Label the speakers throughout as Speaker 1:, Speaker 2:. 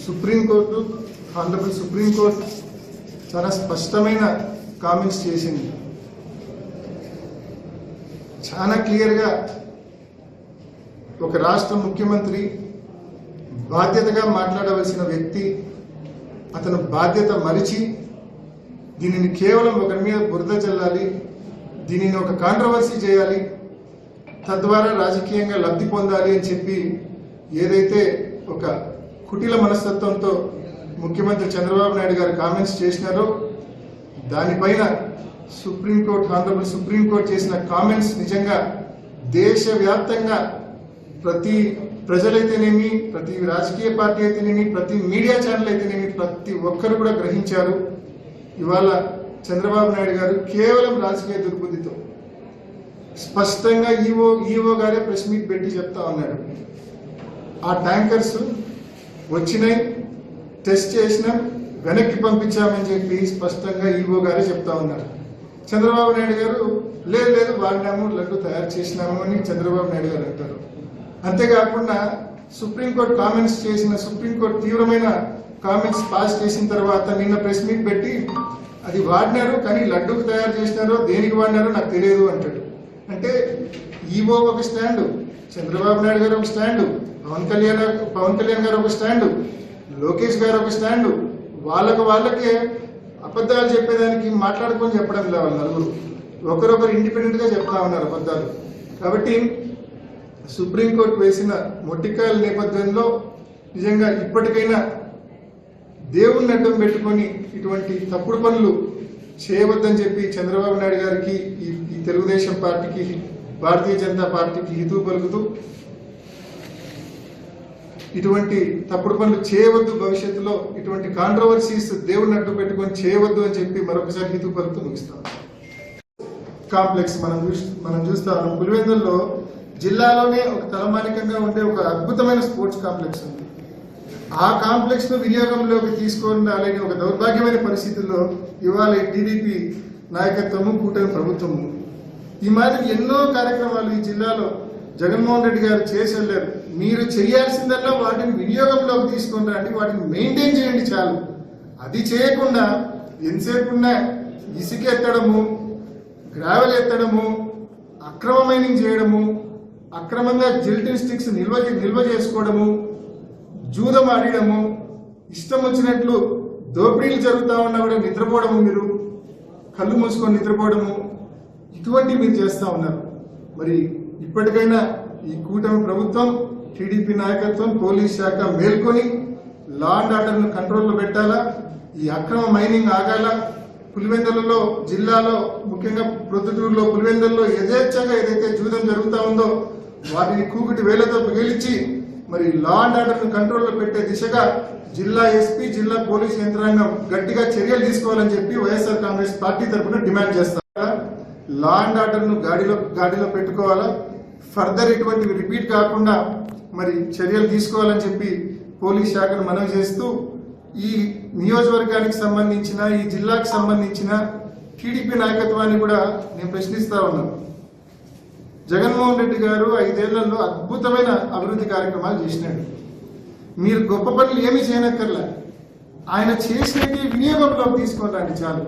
Speaker 1: Supreme court honourable supreme court చాలా స్పష్టమైన comments చేసింది. చాలా క్లియర్గా ఒక రాష్ట్ర ముఖ్యమంత్రి బాధ్యతగా మాట్లాడవలసిన వ్యక్తి అతను బాధ్యత మరిచి దీనిని కేవలం ఒకరి మీద బురద చల్లాలి, దీనిని ఒక కాంట్రవర్సీ చేయాలి, తద్వారా రాజకీయంగా లబ్ధి పొందాలి అని చెప్పి ఏదైతే ఒక కుటిల మనస్తత్వంతో ముఖ్యమంత్రి చంద్రబాబు నాయుడు గారు కామెంట్స్ చేసినారో దానిపైన సుప్రీంకోర్టు ఆనరబుల్ సుప్రీంకోర్టు చేసిన కామెంట్స్ నిజంగా దేశవ్యాప్తంగా ప్రతి ప్రజలైతేనేమి, ప్రతి రాజకీయ పార్టీ అయితేనేమి, ప్రతి మీడియా ఛానల్ అయితేనేమి ప్రతి ఒక్కరు కూడా గ్రహించారు. ఇవాళ చంద్రబాబు నాయుడు గారు కేవలం రాజకీయ దుర్బుద్ధితో స్పష్టంగా ఈఓ గారే ప్రెస్ మీట్ పెట్టి చెప్తా ఉన్నాడు. ఆ ట్యాంకర్స్ వచ్చినాయి, టెస్ట్ చేసినాం, వెనక్కి పంపించామని చెప్పి స్పష్టంగా ఈఓ గారే చెప్తా ఉన్నారు. చంద్రబాబు నాయుడు గారు లేదు వాడినాము, లడ్డు తయారు చేసినాము అని చంద్రబాబు నాయుడు గారు అంటారు. అంతేకాకుండా సుప్రీంకోర్టు కామెంట్స్ చేసిన సుప్రీంకోర్టు తీవ్రమైన కామెంట్స్ పాస్ చేసిన తర్వాత నిన్న ప్రెస్ మీట్ పెట్టి అది వాడినారు కానీ లడ్డూకు తయారు చేసినారో దేనికి వాడినారో నాకు తెలియదు అంటాడు. అంటే ఈఓ ఒక స్టాండు, చంద్రబాబు నాయుడు గారు ఒక స్టాండు, పవన్ కళ్యాణ్ గారు ఒక స్టాండు, లోకేష్ గారు ఒక స్టాండు, వాళ్ళకే అబద్ధాలు చెప్పేదానికి మాట్లాడుకొని చెప్పడం లేదు. వాళ్ళు నలుగురు ఒకరొకరు ఇండిపెండెంట్గా చెప్తా ఉన్నారు అబద్ధాలు. కాబట్టి సుప్రీంకోర్టు వేసిన మొట్టికాయల నేపథ్యంలో నిజంగా ఇప్పటికైనా దేవుణ్ణి అడ్డం పెట్టుకొని ఇటువంటి తప్పుడు పనులు చేయవద్దని చెప్పి చంద్రబాబు నాయుడు గారికి ఈ తెలుగుదేశం పార్టీకి, భారతీయ జనతా పార్టీకి హితవు పలుకుతూ ఇటువంటి తప్పుడు పనులు చేయవద్దు, భవిష్యత్తులో ఇటువంటి కాంట్రవర్సీస్ దేవుణ్ణి అడ్డు పెట్టుకొని చేయవద్దు అని చెప్పి మరొకసారి హితవు పలుకుతూ ముగిస్తాం. కాంప్లెక్స్ మనం చూస్తాం. పులివెందుల్లో జిల్లాలోనే ఒక తలమానికంగా ఉండే ఒక అద్భుతమైన స్పోర్ట్స్ కాంప్లెక్స్ ఉంది. ఆ కాంప్లెక్స్ ను వినియోగంలోకి తీసుకొని రాలేని ఒక దౌర్భాగ్యమైన పరిస్థితుల్లో ఇవాళ టీడీపీ నాయకత్వము, కూటమి ప్రభుత్వము ఈ మాదిరి ఎన్నో కార్యక్రమాలు ఈ జిల్లాలో జగన్మోహన్ రెడ్డి గారు చేసి వెళ్ళారు. మీరు చేయాల్సిందల్లా వాటిని వినియోగంలోకి తీసుకొని రండి, వాటిని మెయింటైన్ చేయండి చాలు. అది చేయకుండా ఎంతసేపు ఉన్న ఇసుక ఎత్తడము, గ్రావెల్ ఎత్తడము, అక్రమ మైనింగ్ చేయడము, అక్రమంగా జిల్టిన్ స్టిక్స్ నిల్వ చేసుకోవడము, జూదం ఆడడము, ఇష్టం వచ్చినట్లు దోపిడీలు జరుగుతూ ఉన్నా కూడా నిద్రపోవడము, మీరు కళ్ళు మూసుకొని నిద్రపోవడము, ఇటువంటివి మీరు చేస్తూ ఉన్నారు. మరి ఇప్పటికైనా ఈ కూటమి ప్రభుత్వం, టీడీపీ నాయకత్వం, పోలీస్ శాఖ మేల్కొని లా అండ్ ఆర్డర్ను కంట్రోల్లో పెట్టాలా, ఈ అక్రమ మైనింగ్ ఆగాల. పులివెందులలో జిల్లాలో ముఖ్యంగా ప్రొద్దుటూరులో, పులివెందుల్లో యథేచ్ఛగా ఏదైతే జూదం జరుగుతూ ఉందో వాటిని కూకుటి వేలతో పేలిచి మరి లా అండ్ ఆర్డర్ను కంట్రోల్లో పెట్టే దిశగా జిల్లా ఎస్పీ, జిల్లా పోలీస్ యంత్రాంగం గట్టిగా చర్యలు తీసుకోవాలని చెప్పి వైఎస్ఆర్ కాంగ్రెస్ పార్టీ తరఫున డిమాండ్ చేస్తారా. లా అండ్ ఆర్డర్ను గాడిలో పెట్టుకోవాలా, ఫర్దర్ ఇటువంటివి రిపీట్ కాకుండా మరి చర్యలు తీసుకోవాలని చెప్పి పోలీస్ శాఖను మనవి చేస్తూ ఈ నియోజకవర్గానికి సంబంధించిన, ఈ జిల్లాకు సంబంధించిన టీడీపీ నాయకత్వాన్ని కూడా నేను ప్రశ్నిస్తా ఉన్నాను. జగన్మోహన్ రెడ్డి గారు 5 ఏళ్లలో అద్భుతమైన అభివృద్ధి కార్యక్రమాలు చేసినాడు. మీరు గొప్ప పనులు ఏమీ చేయనక్కర్లే, ఆయన చేసినవి వినియోగంలోకి తీసుకుంటాండి చాలు.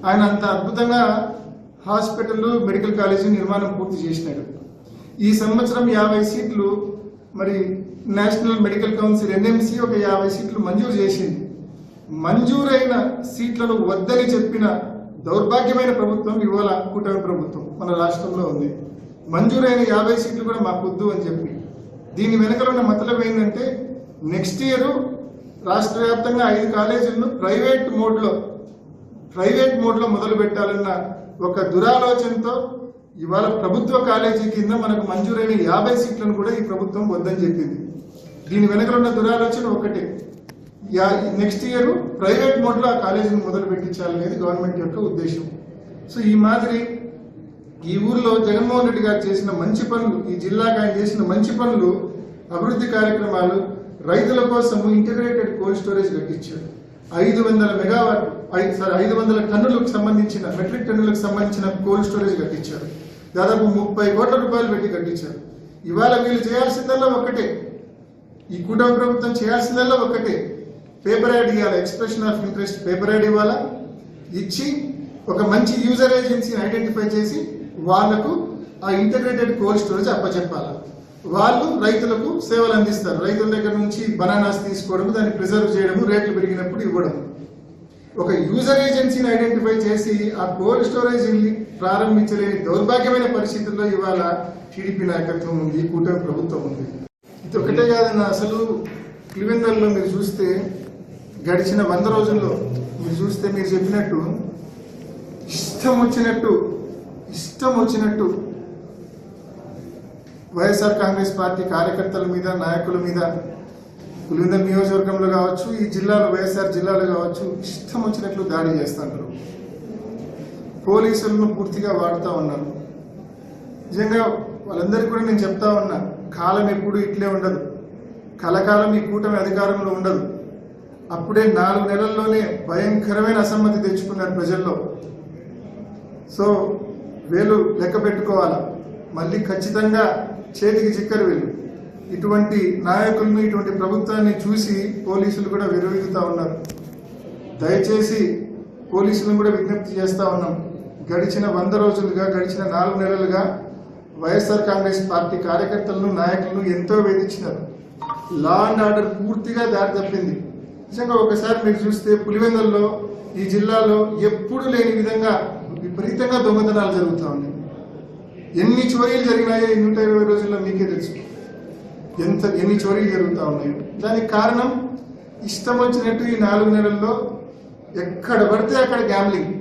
Speaker 1: ఆయన అంత అద్భుతంగా హాస్పిటల్, మెడికల్ కాలేజీ నిర్మాణం పూర్తి చేసినాడు. ఈ సంవత్సరం 50 సీట్లు మరి నేషనల్ మెడికల్ కౌన్సిల్ NMC ఒక 50 సీట్లు మంజూరు చేసింది. మంజూరైన సీట్లను వద్దని చెప్పిన దౌర్భాగ్యమైన ప్రభుత్వం ఇవాళ కూటమి ప్రభుత్వం మన రాష్ట్రంలో ఉంది. మంజూరైన 50 సీట్లు కూడా మాకు వద్దు అని చెప్పి, దీని వెనకలో ఉన్న మతలబ్ ఏంటంటే నెక్స్ట్ ఇయర్ రాష్ట్ర వ్యాప్తంగా 5 కాలేజీలను ప్రైవేట్ మోడ్లో మొదలు పెట్టాలన్న ఒక దురాలోచనతో ఇవాళ ప్రభుత్వ కాలేజీ కింద మనకు మంజూరైన 50 సీట్లను కూడా ఈ ప్రభుత్వం వద్దని చెప్పింది. దీని వెనకలో ఉన్న దురాలోచన ఒకటే, నెక్స్ట్ ఇయర్ ప్రైవేట్ మోడ్లో ఆ కాలేజీని మొదలు పెట్టించాలనేది గవర్నమెంట్ యొక్క ఉద్దేశం. సో ఈ మాదిరి ఈ ఊర్లో జగన్మోహన్ రెడ్డి గారు చేసిన మంచి పనులు, ఈ జిల్లాకు ఆయన చేసిన మంచి పనులు, అభివృద్ధి కార్యక్రమాలు, రైతుల కోసం ఇంటిగ్రేటెడ్ కోల్డ్ స్టోరేజ్ కట్టించారు. 500 టన్నులకు సంబంధించిన, మెట్రిక్ టన్నులకు సంబంధించిన కోల్డ్ స్టోరేజ్ కట్టించారు. దాదాపు 30 కోట్ల రూపాయలు పెట్టి కట్టించారు. ఇవాళ వీళ్ళు చేయాల్సిందల్లా ఒకటే, ఈ కూటమి ప్రభుత్వం చేయాల్సిందల్లా ఒక్కటే, పేపర్ యాడ్ ఇవ్వాలి, expression of interest paper ad ఇవ్వాలా, ఇచ్చి ఒక మంచి యూజర్ ఏజెన్సీని ఐడెంటిఫై చేసి వాళ్లకు ఆ ఇంటిగ్రేటెడ్ కోల్డ్ స్టోరేజ్ అప్పచెప్పాలి. వాళ్ళు రైతులకు సేవలు అందిస్తారు. రైతుల దగ్గర నుంచి బనానాస్ తీసుకోవడం, దాన్ని ప్రిజర్వ్ చేయడము, రేట్లు పెరిగినప్పుడు ఇవ్వడం. ఒక యూజర్ ఏజెన్సీని ఐడెంటిఫై చేసి ఆ కోల్డ్ స్టోరేజ్ ప్రారంభించలేని దౌర్భాగ్యమైన పరిస్థితుల్లో ఇవాళ టీడీపీ నాయకత్వం ఉంది, కూటమి ప్రభుత్వం ఉంది. ఇది ఒకటే కాదన్న, అసలు పులివెందులలో మీరు చూస్తే గడిచిన 100 రోజుల్లో మీరు చూస్తే మీరు చెప్పినట్టు ఇష్టం వచ్చినట్టు వైఎస్ఆర్ కాంగ్రెస్ పార్టీ కార్యకర్తల మీద, నాయకుల మీద పులివెందుల నియోజకవర్గంలో కావచ్చు, ఈ జిల్లాలో వైఎస్ఆర్ జిల్లాలో కావచ్చు, ఇష్టం వచ్చినట్లు దాడి చేస్తున్నారు. పోలీసులను పూర్తిగా వాడుతూ ఉన్నారు. నిజంగా వాళ్ళందరికీ కూడా నేను చెప్తా ఉన్నా, కాలం ఎప్పుడు ఇట్లే ఉండదు, కలకాలం ఈ కూటమి అధికారంలో ఉండదు. అప్పుడే 4 నెలల్లోనే భయంకరమైన అసమ్మతి తెచ్చుకున్నారు ప్రజల్లో. సో వేలు లెక్క పెట్టుకోవాలా, మళ్ళీ ఖచ్చితంగా చేతికి చిక్కరు వీళ్ళు. ఇటువంటి నాయకులను, ఇటువంటి ప్రభుత్వాన్ని చూసి పోలీసులు కూడా విరవీగుతూ ఉన్నారు. దయచేసి పోలీసులను కూడా విజ్ఞప్తి చేస్తూ ఉన్నాం, గడిచిన 100 రోజులుగా, గడిచిన 4 నెలలుగా వైఎస్ఆర్ కాంగ్రెస్ పార్టీ కార్యకర్తలను, నాయకులను ఎంతో వేధించినారు. లా అండ్ ఆర్డర్ పూర్తిగా దారి తప్పింది. నిజంగా ఒకసారి మీరు చూస్తే పులివెందులలో, ఈ జిల్లాలో ఎప్పుడు లేని విధంగా విపరీతంగా దొంగతనాలు జరుగుతూ ఉన్నాయి. ఎన్ని చోరీలు జరిగినాయో 120 రోజుల్లో మీకే తెలుసు, ఎన్ని చోరీలు జరుగుతూ ఉన్నాయో. దానికి కారణం ఇష్టం వచ్చినట్టు ఈ 4 నెలల్లో ఎక్కడ పడితే అక్కడ గ్యాంబ్లింగ్,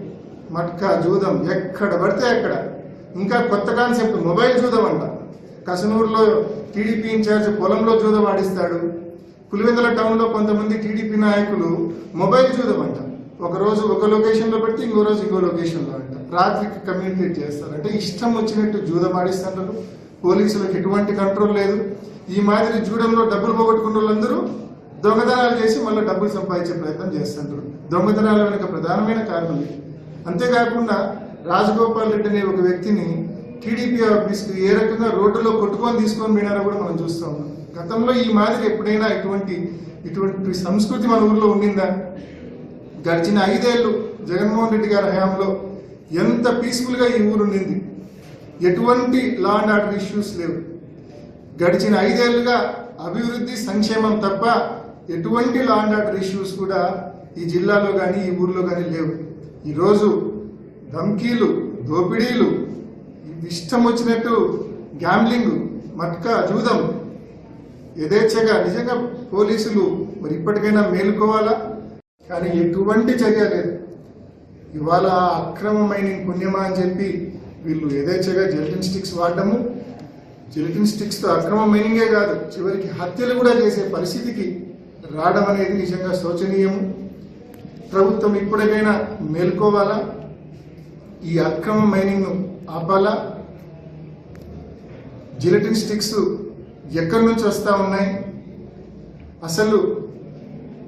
Speaker 1: మట్కా, జూదం, ఎక్కడ పడితే అక్కడ. ఇంకా కొత్త కాన్సెప్ట్ మొబైల్ జూదం అంట. కసనూరులో టీడీపీ ఇన్ఛార్జ్ పొలంలో జూదం ఆడిస్తాడు. పులివెందుల టౌన్లో కొంతమంది టీడీపీ నాయకులు మొబైల్ జూదం అంట. ఒక రోజు ఒక లొకేషన్లో పెడితే ఇంకో రోజు ఇంకో లొకేషన్లో అంట. రాత్రికి కమ్యూనికేట్ చేస్తారు. అంటే ఇష్టం వచ్చినట్టు జూదం ఆడిస్తుంటారు. పోలీసులకు ఎటువంటి కంట్రోల్ లేదు. ఈ మాదిరి జూడంలో డబ్బులు పోగొట్టుకున్న వాళ్ళందరూ దొంగతనాలు చేసి మళ్ళీ డబ్బులు సంపాదించే ప్రయత్నం చేస్తుంటారు. దొంగతనాల వెనుక ప్రధానమైన కారణం. అంతేకాకుండా రాజగోపాల్ రెడ్డి అనే ఒక వ్యక్తిని టీడీపీ ఆఫీస్కి ఏ రకంగా రోడ్డులో కొట్టుకొని తీసుకొని పోయినారో కూడా మనం చూస్తూ ఉన్నాం. గతంలో ఈ మాదిరి ఎప్పుడైనా ఇటువంటి సంస్కృతి మన ఊర్లో ఉండిందా? గడిచిన 5 ఏళ్ళు జగన్మోహన్ రెడ్డి గారి హయాంలో ఎంత పీస్ఫుల్గా ఈ ఊరు ఉండింది. ఎటువంటి లా అండ్ ఆర్డర్ ఇష్యూస్ లేవు. గడిచిన 5 ఏళ్లుగా అభివృద్ధి, సంక్షేమం తప్ప ఎటువంటి లా అండ్ ఆర్డర్ ఇష్యూస్ కూడా ఈ జిల్లాలో కానీ, ఈ ఊర్లో కానీ లేవు. ఈరోజు ధమ్కీలు, దోపిడీలు, ఇష్టం వచ్చినట్టు గ్యాంబ్లింగ్, మట్కా, జూదం యథేచ్ఛగా. నిజంగా పోలీసులు మరి ఇప్పటికైనా మేలుకోవాలా, కానీ ఎటువంటి చర్య లేదు. ఇవాళ అక్రమ మైనింగ్ పుణ్యమా అని చెప్పి వీళ్ళు యథేచ్ఛగా జెలటిన్ స్టిక్స్ వాడటము, జెలటిన్ స్టిక్స్తో అక్రమ మైనింగే కాదు, చివరికి హత్యలు కూడా చేసే పరిస్థితికి రావడం అనేది నిజంగా శోచనీయము. ప్రభుత్వం ఇప్పటికైనా మేల్కోవాలా, ఈ అక్రమ మైనింగ్ను ఆపాలా. జెలటిన్ స్టిక్స్ ఎక్కడి నుంచి వస్తూ ఉన్నాయి? అసలు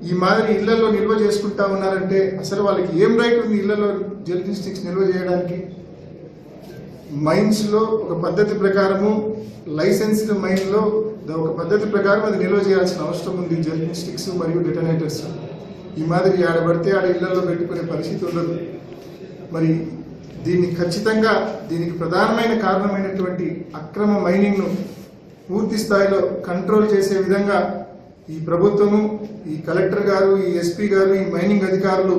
Speaker 1: ఈ మాదిరి ఇళ్లలో నిల్వ చేసుకుంటా ఉన్నారంటే అసలు వాళ్ళకి ఏం రైట్ ఉంది ఇళ్లలో జెలటిన్ స్టిక్స్ నిల్వ చేయడానికి? మైన్స్లో ఒక పద్ధతి ప్రకారము, లైసెన్స్డ్ మైన్లో ఒక పద్ధతి ప్రకారం అది నిల్వ చేయాల్సిన అవసరం ఉంది. జెలటిన్ స్టిక్స్ మరియు డెటనేటర్స్ ఈ మాదిరి ఆడబడితే ఆడ ఇళ్లలో పెట్టుకునే పరిస్థితి ఉండదు. మరి దీన్ని ఖచ్చితంగా, దీనికి ప్రధానమైన కారణమైనటువంటి అక్రమ మైనింగ్ను పూర్తి స్థాయిలో కంట్రోల్ చేసే విధంగా ఈ ప్రభుత్వము, ఈ కలెక్టర్ గారు, ఈ ఎస్పీ గారు, ఈ మైనింగ్ అధికారులు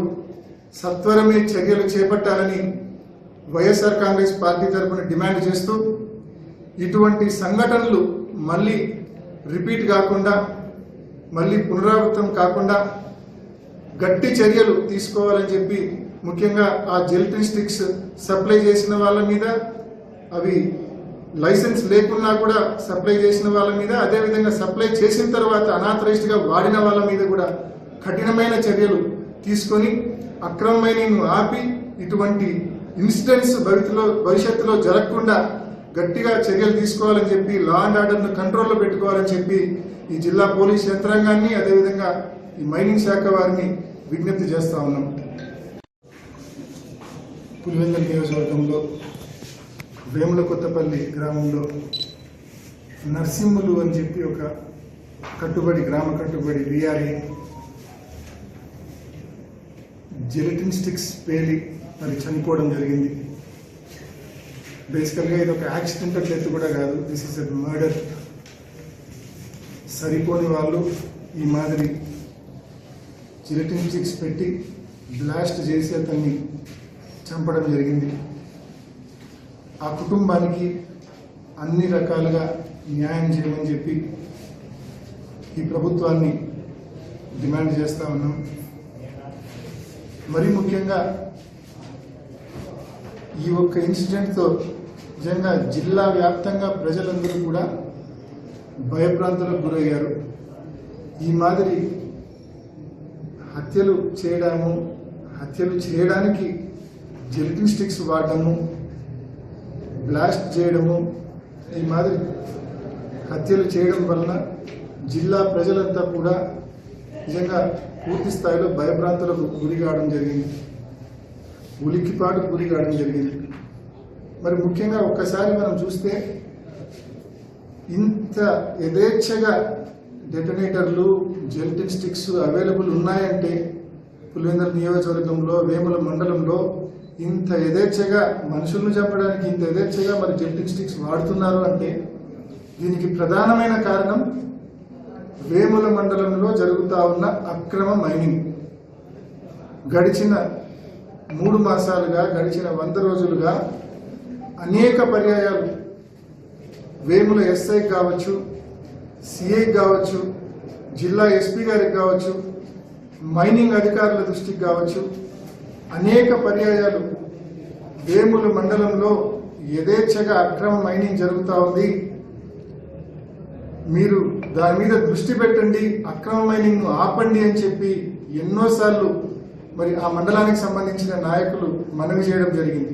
Speaker 1: సత్వరమే చర్యలు చేపట్టాలని వైఎస్ఆర్ కాంగ్రెస్ పార్టీ తరఫున డిమాండ్ చేస్తూ, ఇటువంటి సంఘటనలు మళ్ళీ రిపీట్ కాకుండా, మళ్ళీ పునరావృతం కాకుండా గట్టి చర్యలు తీసుకోవాలని చెప్పి, ముఖ్యంగా ఆ జెలటిన్ స్టిక్స్ సప్లై చేసిన వాళ్ళ మీద, అవి లైసెన్స్ లేకున్నా కూడా సప్లై చేసిన వాళ్ళ మీద, అదేవిధంగా సప్లై చేసిన తర్వాత అనాథరైజ్డ్గా వాడిన వాళ్ళ మీద కూడా కఠినమైన చర్యలు తీసుకొని అక్రమ మైనింగ్ ఆపి ఇటువంటి ఇన్సిడెంట్స్ భవిష్యత్తులో జరగకుండా గట్టిగా చర్యలు తీసుకోవాలని చెప్పి, లా అండ్ ఆర్డర్ను కంట్రోల్లో పెట్టుకోవాలని చెప్పి ఈ జిల్లా పోలీస్ యంత్రాంగాన్ని, అదేవిధంగా ఈ మైనింగ్ శాఖ వారిని విజ్ఞప్తి చేస్తా ఉన్నాం. పులివెందుల నియోజకవర్గంలో వేముల కొత్తపల్లి గ్రామంలో నర్సింహులు అని చెప్పి ఒక కట్టుబడి గ్రామ కట్టుబడి విఆర్ఏ జెలటిన్ స్టిక్స్ పేలి మరి చనిపోవడం జరిగింది. బేసికల్గా ఇది ఒక యాక్సిడెంటల్ డెత్ కూడా కాదు, దిస్ ఇస్ ఎ మర్డర్. సరిపోని వాళ్ళు ఈ మాదిరి జెలటిన్ స్టిక్స్ పెట్టి బ్లాస్ట్ చేసి అతన్ని చంపడం జరిగింది. ఆ కుటుంబానికి అన్ని రకాలుగా న్యాయం చేయమని చెప్పి ఈ ప్రభుత్వాన్ని డిమాండ్ చేస్తూ ఉన్నాం. మరీ ముఖ్యంగా ఈ ఒక్క ఇన్సిడెంట్తో నిజంగా జిల్లా వ్యాప్తంగా ప్రజలందరూ కూడా భయభ్రాంతులకు గురయ్యారు. ఈ మాదిరి హత్యలు చేయడానికి జెలటిన్ స్టిక్స్ వాడడము, బ్లాస్ట్ చేయడము, ఈ మాదిరి హత్యలు చేయడం వలన జిల్లా ప్రజలంతా కూడా నిజంగా పూర్తి స్థాయిలో భయభ్రాంతులకు గురి కావడం జరిగింది, ఉలిక్కిపాటుకు గురి కావడం జరిగింది. మరి ముఖ్యంగా ఒక్కసారి మనం చూస్తే ఇంత యథేచ్ఛగా డెటనేటర్లు జెలటిన్ స్టిక్స్ అవైలబుల్ ఉన్నాయంటే పులివెందుల నియోజకవర్గంలో వేముల మండలంలో ఇంత యథేచ్ఛగా మనుషులను చంపడానికి ఇంత యథేచ్ఛగా మరి జెలటిన్ స్టిక్స్ వాడుతున్నారు అంటే దీనికి ప్రధానమైన కారణం వేముల మండలంలో జరుగుతూ ఉన్న అక్రమ మైనింగ్. గడిచిన 3 మాసాలుగా, గడిచిన 100 రోజులుగా అనేక పర్యాయాలు వేముల ఎస్ఐ కావచ్చు, సిఐ కావచ్చు, జిల్లా ఎస్పీ గారికి కావచ్చు, మైనింగ్ అధికారుల దృష్టికి కావచ్చు, అనేక పర్యాయాలు వేముల మండలంలో యథేచ్ఛగా అక్రమ మైనింగ్ జరుగుతూ ఉంది, మీరు దాని మీద దృష్టి పెట్టండి, అక్రమ మైనింగ్ ఆపండి అని చెప్పి ఎన్నోసార్లు మరి ఆ మండలానికి సంబంధించిన నాయకులు మనవి చేయడం జరిగింది.